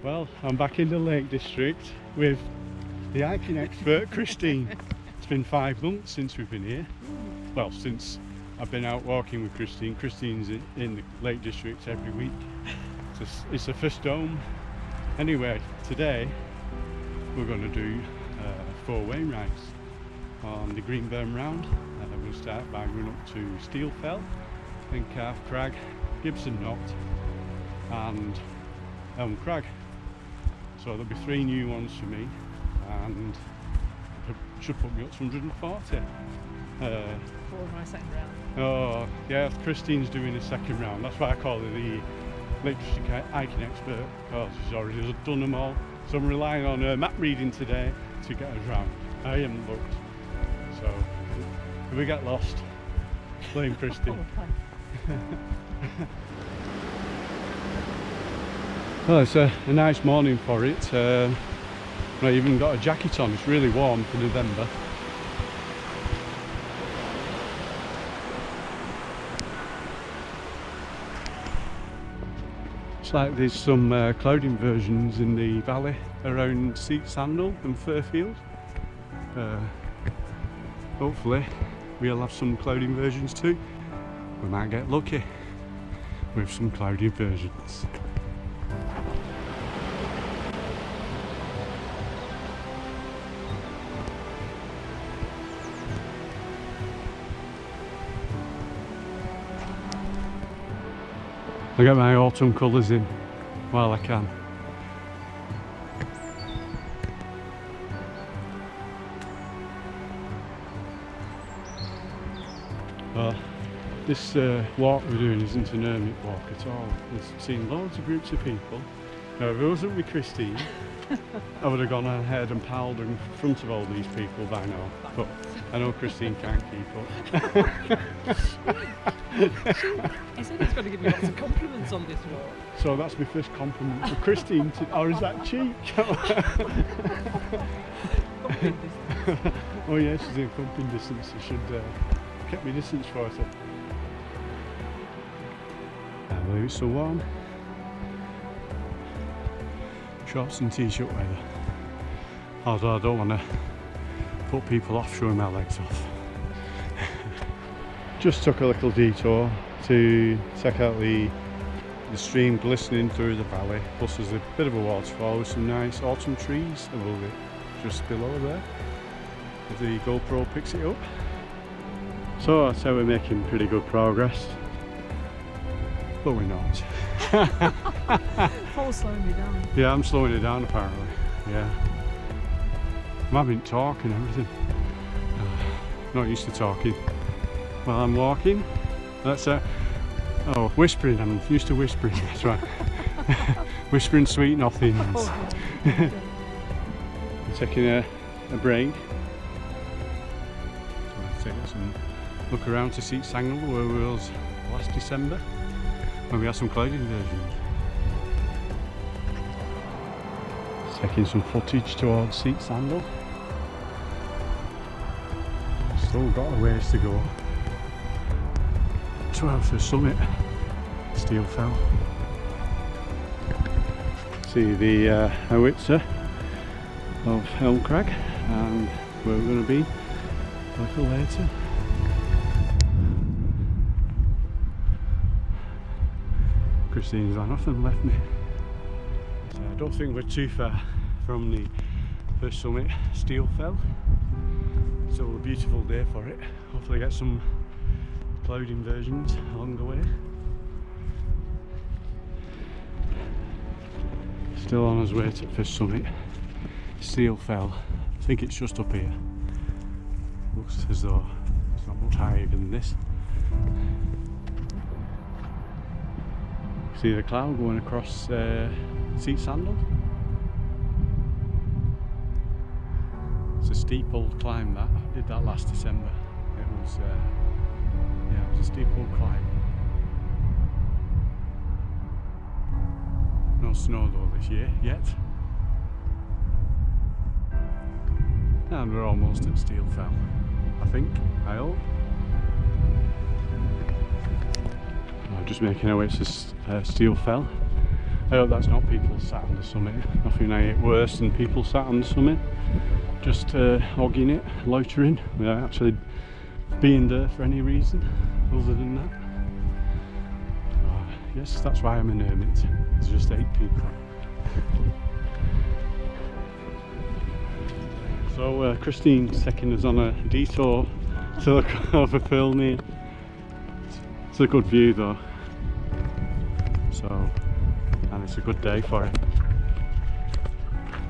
Well, I'm back in the Lake District with the hiking expert, Christine. It's been 5 months since we've been here. Well, since I've been out walking with Christine. Christine's in the Lake District every week. It's the first home. Anyway, today we're going to do 4 Wainwrights on the Greenburn Round. We'll start by going up to Steel Fell, then Crag, Gibson Knott and Helm Crag. So there'll be 3 new ones for me, and it should put me up to 140. For my second round. Oh yeah, Christine's doing a second round. That's why I call her the Lake District hiking expert, because she's already done them all. So I'm relying on her map reading today to get us round. I haven't looked, so if we get lost, blame Christine. Well, it's a nice morning for it. I even got a jacket on. It's really warm for November. It's like there's some clouding versions in the valley around Seat Sandal and Fairfield. Hopefully we'll have some clouding versions too. We might get lucky with some clouding versions. I get my autumn colours in while I can. This walk we're doing isn't an hermit walk at all. We've seen loads of groups of people. Now, if it wasn't with Christine, I would have gone ahead and piled in front of all these people by now. But I know Christine can't keep up. He said he's going to give me lots of compliments on this walk. So that's my first compliment for Christine, or is that cheek? Oh yeah, she's in thumping distance. I should keep my distance for her. I believe it's so warm. Shorts and t-shirt weather. Although I don't want to put people off showing my legs off. Just took a little detour to check out the stream glistening through the valley. Plus there's a bit of a waterfall with some nice autumn trees above it, just below there. If the GoPro picks it up. So I'd say we're making pretty good progress. But we're not. Paul's slowing me down. Yeah, I'm slowing it down apparently. Yeah. I'm having talk and everything. Not used to talking while I'm walking. That's whispering. I'm used to whispering. That's right. Whispering sweet nothings. Oh, I'm taking a break. So let's take some look around to Seat Sandal where we was last December when we had some clouding versions. Taking some footage towards Seat Sandal. Still got a ways to go to our summit, Steel Fell. See the howitzer of Helm Crag and where we're going to be a little later. Christine's ran off and left me. So I don't think we're too far from the first summit, Steel Fell. Still a beautiful day for it. Hopefully get some clouding versions along the way. Still on his way to the first summit, Steel Fell. I think it's just up here. Looks as though it's not much higher than this. See the cloud going across Seat Sandal. It's a steep old climb that. I did that last December. It was a steep old climb. No snow though this year yet. And we're almost at Steel Fell. I think, I hope. Just making our way to Steel Fell. I hope that's not people sat on the summit. Nothing I hate worse than people sat on the summit, just hogging it, loitering, without actually being there for any reason other than that. Yes, that's why I'm an hermit. There's just 8 people. So Christine's taking us on a detour to look over Filmere. It's a good view though. So, and it's a good day for it.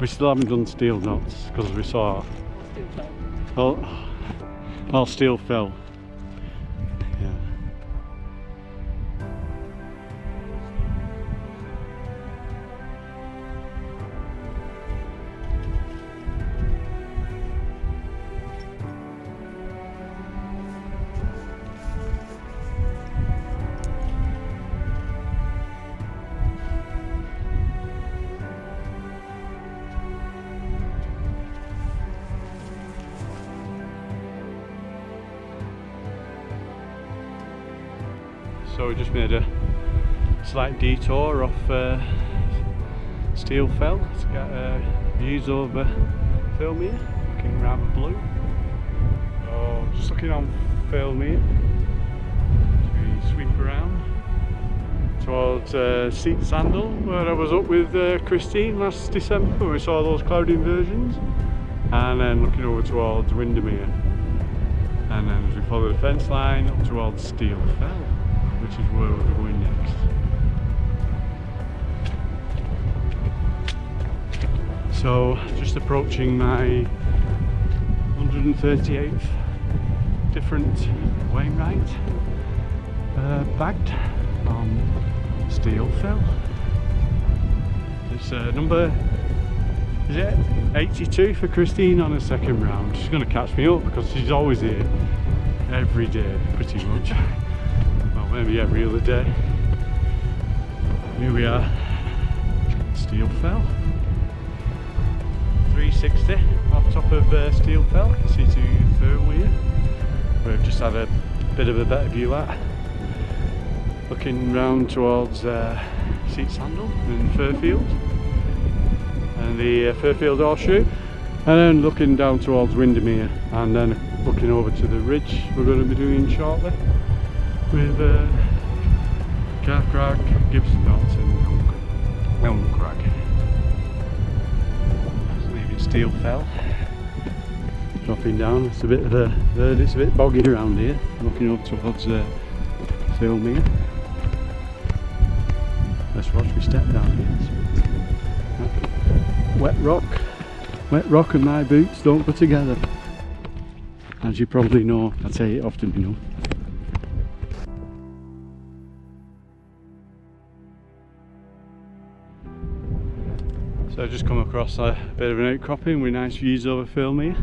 We still haven't done Steel Knots because we saw all Steel Fell. Yeah. So we just made a slight detour off Steel Fell to get views over Filmere, looking rather blue. So just looking on Filmere, we sweep around towards Seat Sandal, where I was up with Christine last December when we saw those cloud inversions, and then looking over towards Windermere, and then as we follow the fence line up towards Steel Fell, which is where we're going next. So just approaching my 138th different Wainwright bagged on Steel Fell. It's number, is it 82 for Christine on her second round. She's going to catch me up because she's always here every day pretty much. Maybe every other day. Here we are, Steel Fell. 360 off top of Steel Fell. You can see to Filmere. We've just had a bit of a better view at. Looking round towards Seat Sandal and Fairfield. And the Fairfield Horseshoe. And then looking down towards Windermere. And then looking over to the ridge we're going to be doing shortly. With Helm Crag, Gibson Knott Helm Crag. Leaving Steel Fell. Dropping down, it's a bit of it's a bit boggy around here. Looking up towards Filmere. Let's watch me step down here. Wet rock and my boots don't go together. As you probably know, I say it often enough. So I've just come across a bit of an outcropping with nice views over Filmere.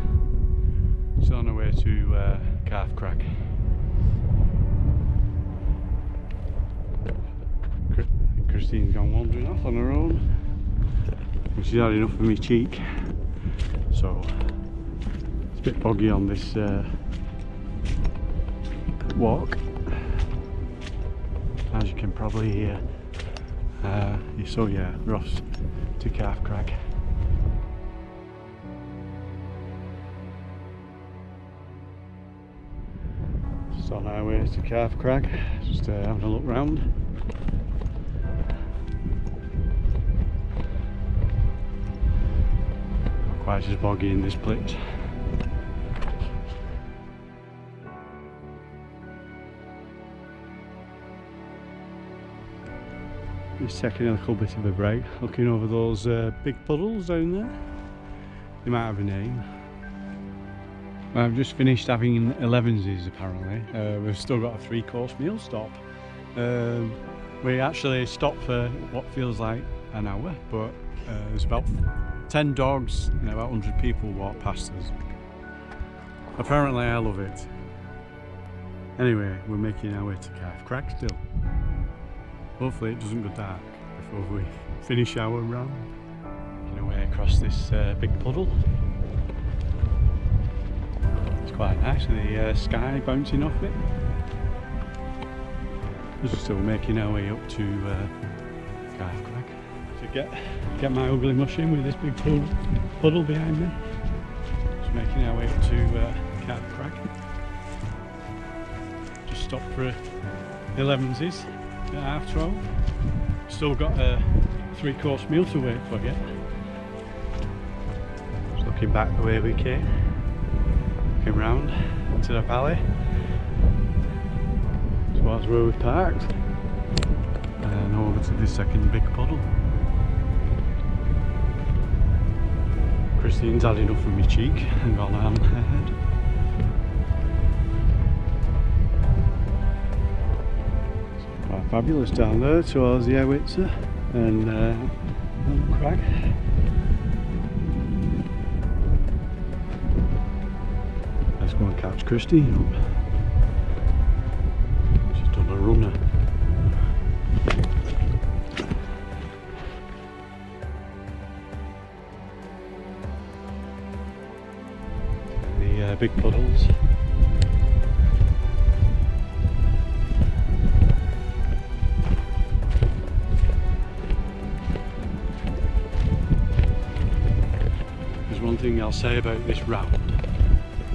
It's on our way to Helm Crag. Christine's gone wandering off on her own. And she's had enough of me cheek. So it's a bit boggy on this walk, as you can probably hear. So yeah, we're off to Helm Crag. Just on our way to Helm Crag, just having a look round. Not quite as boggy in this place. Just taking a little bit of a break, looking over those big puddles down there. They might have a name. I've just finished having 11s apparently. We've still got a 3-course meal stop. We actually stopped for what feels like an hour, but there's about 10 dogs and about 100 people walk past us. Apparently I love it. Anyway, we're making our way to Helm Crag still. Hopefully it doesn't go dark before we finish our round. Making our way across this big puddle. It's quite nice with the sky bouncing off it. We're still making our way up to Helm Crag. get my ugly mush in with this big puddle behind me. Just making our way up to Knott Crag. Just stopped for 11s at 12:30. Still got a 3-course meal to wait for yet. Just looking back the way we came. Looking round to the valley towards where we parked. And over to the second big puddle. Christine's had enough of my cheek and gone on ahead. Quite fabulous down there towards the Howitzer and Helm Crag. Let's go and catch Christine up. She's done a runner. The big puddles. There's one thing I'll say about this round.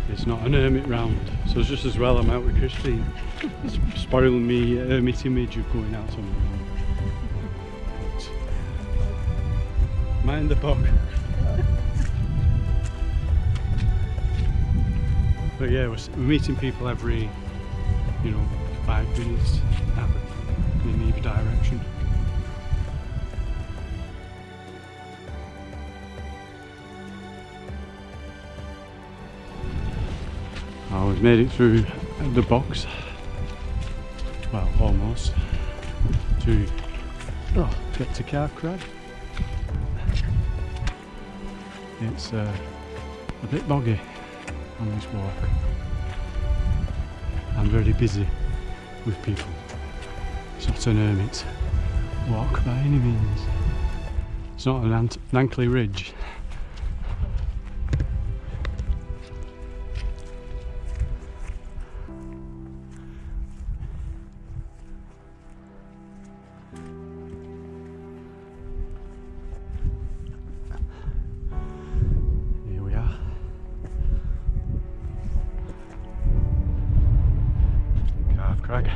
It's not an hermit round, so it's just as well I'm out with Christine. It's spoiling me hermit image of going out on the road. Mind the bog. But yeah, we're meeting people every, 5 minutes in either direction. We've made it through the box, well, almost, to get to Knott Crag. It's a bit boggy on this walk. I'm very busy with people. It's not an hermit walk by any means. It's not an ankly ridge. Here we are. Knott Crag.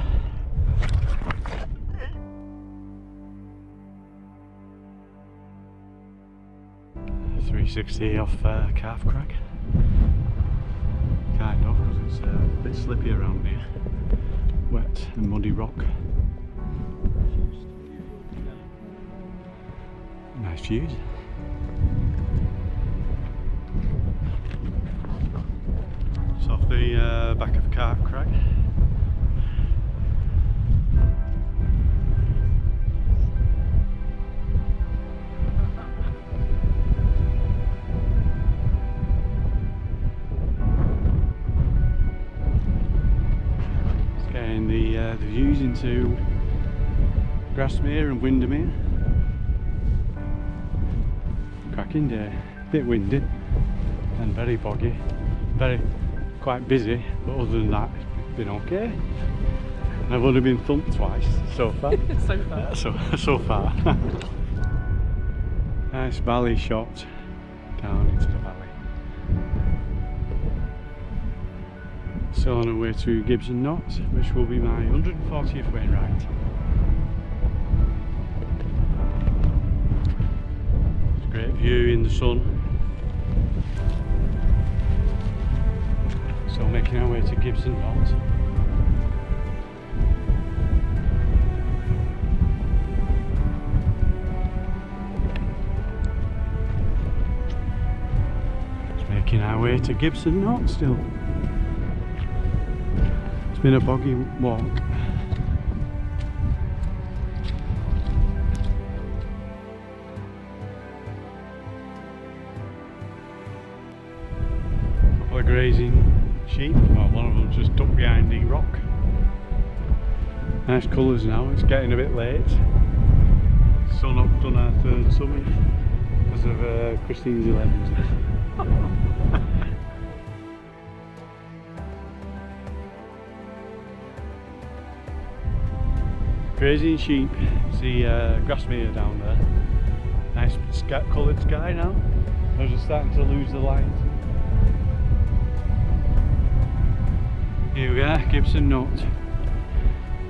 .360 off Knott Crag. Kind of, because it's a bit slippy around here. Wet and muddy rock. Nice views. It's off the back of Knott Crag. The views into Grasmere and Windermere. Cracking day, bit windy and very boggy, quite busy, but other than that it's been okay. I've only been thumped twice so far. so far. Nice valley shot down into the valley. Still on our way to Gibson Knott, which will be my 140th Wainwright. It's a great view in the sun. Still making our way to Gibson Knott. Just making our way to Gibson Knott still. Been a boggy walk. Couple of grazing sheep. Well, one of them's just ducked behind the rock. Nice colours now. It's getting a bit late. Still not done our third summit because of Christine's 11s. Grazing sheep, see Grasmere down there, coloured sky now. I was just starting to lose the light. Here we are, Gibson Knott,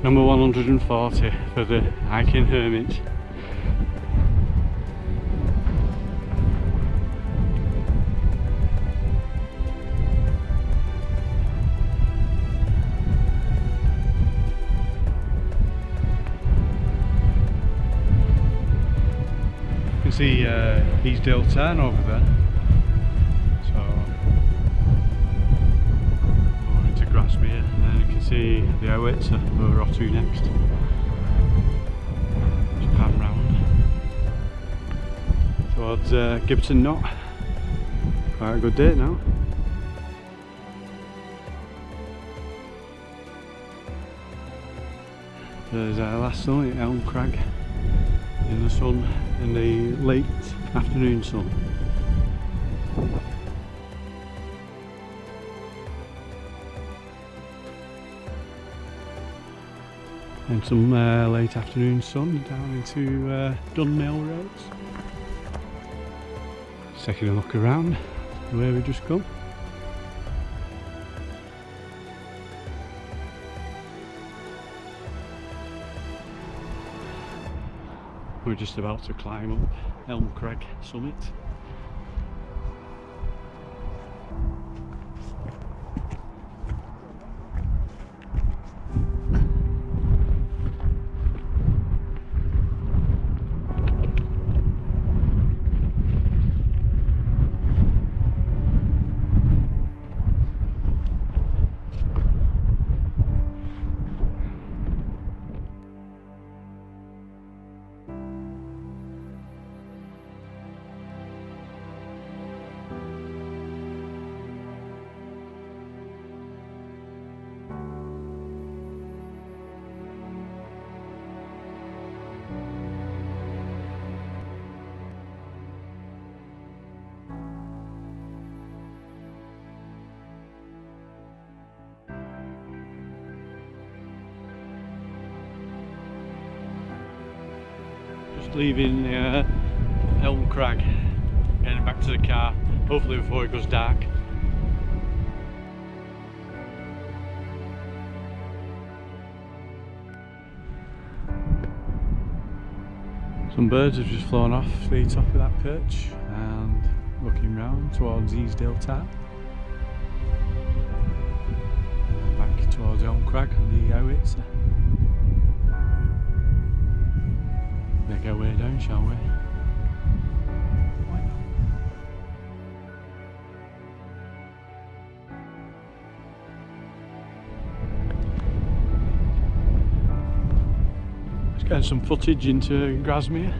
number 140 for the hiking hermit. You can see Easdale Tarn over there. Grasmere, and then you can see the Wainwrights we're off to next. Greenburn Round towards Gibson Knott. Quite a good day now. There's our last summit at Helm Crag in the sun, in the late afternoon sun. And some late afternoon sun down into Dunmill roads. Just taking a look around where we just come. We're just about to climb up Helm Crag summit. Leaving Helm Crag, getting back to the car, hopefully before it goes dark. Some birds have just flown off the top of that perch and looking round towards Easdale Tarn. Back towards Helm Crag and the Wainwrights. Make our way down, shall we? Why not? Let's get some footage into Grasmere.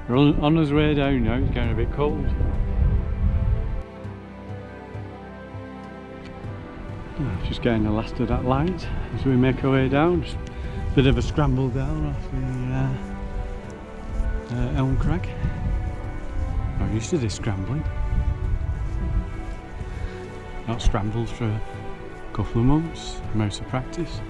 We're on his way down now, it's getting a bit cold. Just getting the last of that light as we make our way down. Just a bit of a scramble down off the Helm Crag. I'm used to this scrambling. Not scrambled for a couple of months, most of practice.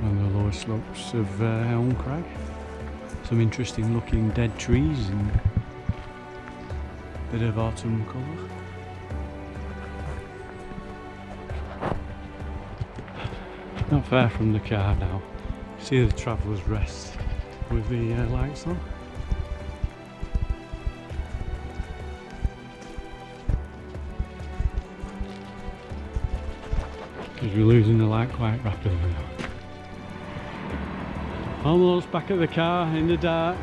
On the lower slopes of Helm Crag. Some interesting looking dead trees and a bit of autumn colour. Not far from the car now. See the Traveller's Rest with the lights on. Because we're losing the light quite rapidly now. Almost back at the car in the dark.